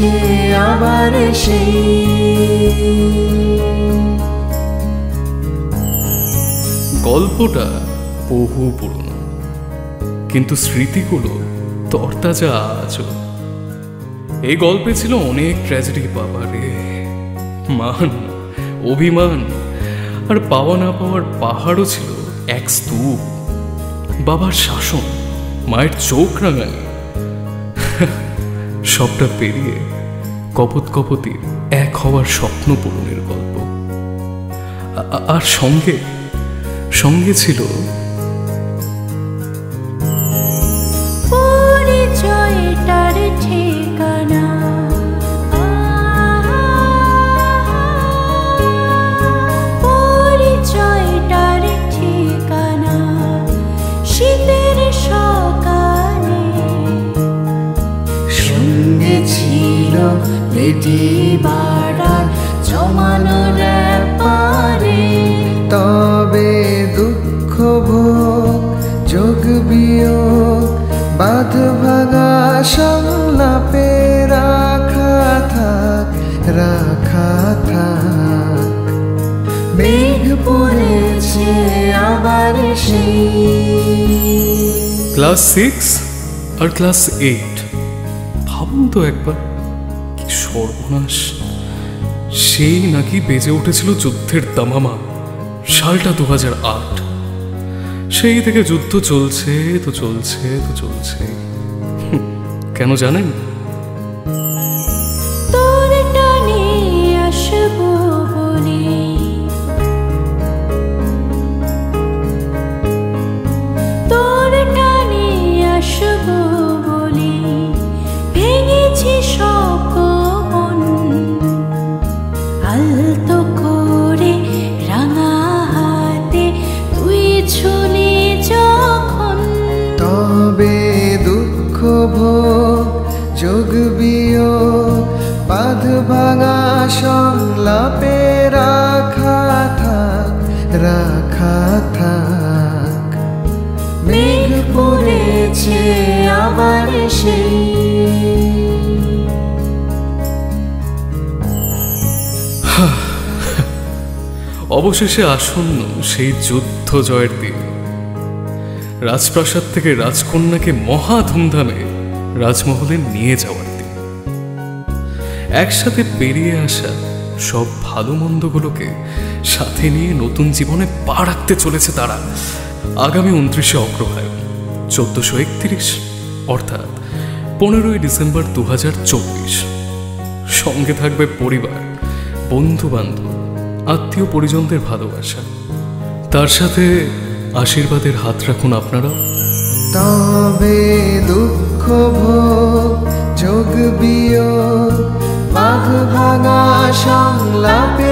পড়েছে আবার সেই। গল্পটা বহু পুরনো, কিন্তু স্মৃতিগুলো তরতাজা আজও। এই গল্পে ছিল অনেক ট্র্যাজেডি, বাবারে, মান, অভিমান আর পাওয়া না পাওয়ার পাহাড়ও ছিল এক স্তূপ। বাবার শাসন, মায়ের চোখ রাঙানি, সবটা পেরিয়ে কপত কপতির এক হওয়ার স্বপ্ন পূরণের গল্প। আর সঙ্গে সঙ্গে ছিল পরিচয়টার ঠিকানা, পরিচয়টার ঠিকানা, শীতের সকালে সঙ্গে ছিল লেডি বাড়ার জমানো র্যাপারে। তবে দুঃখ ভোগ যোগ বিয়োগ বাঁধ ভাঙা সংলাপে রাখা থাক, রাখা থাক। মেঘ পড়েছে আবার সেই। ক্লাস 6 আর ক্লাস 8, ভাবুন তো একবার, কি সর্বনাশ। সেই নাকি বেজে উঠেছিল যুদ্ধের দামামা। সালটা 2008। সেই থেকে যুদ্ধ চলছে তো চলছে তো চলছে। কেন জানেন? তোর টানে আসবো বলে, তোর টানে আসবো বলে ভেঙেছি সকল আলতো করে রাঙা হাতে তুই ছুলি যখন। তবে দুঃখ ভোগ যোগ বিয়োগ বাঁধ ভাঙা সংলাপে রাখা থাক, রাখা থাক। মেঘ পড়েছে আবার সেই। অবশেষে আসন্ন সেই যুদ্ধ জয়ের দিন। রাজপ্রাসাদ থেকে রাজকন্যাকে মহা ধুমধামে রাজমহলে নিয়ে যাওয়ার দিন। একসাথে পেরিয়ে আসা সব ভালো মন্দগুলোকে সাথে নিয়ে নতুন জীবনে পা রাখতে চলেছে তারা। আগামী 29শে অগ্রহায়ণ 1431, অর্থাৎ 15ই ডিসেম্বর 2024। সঙ্গে থাকবে পরিবার, বন্ধু বান্ধব, আত্মীয় পরিজনদের ভালোবাসা। তার সাথে আশীর্বাদের হাত রাখুন আপনারা। তবে দুঃখ ভোগ যোগ বিয়োগ বাঁধ ভাঙা সংলাপে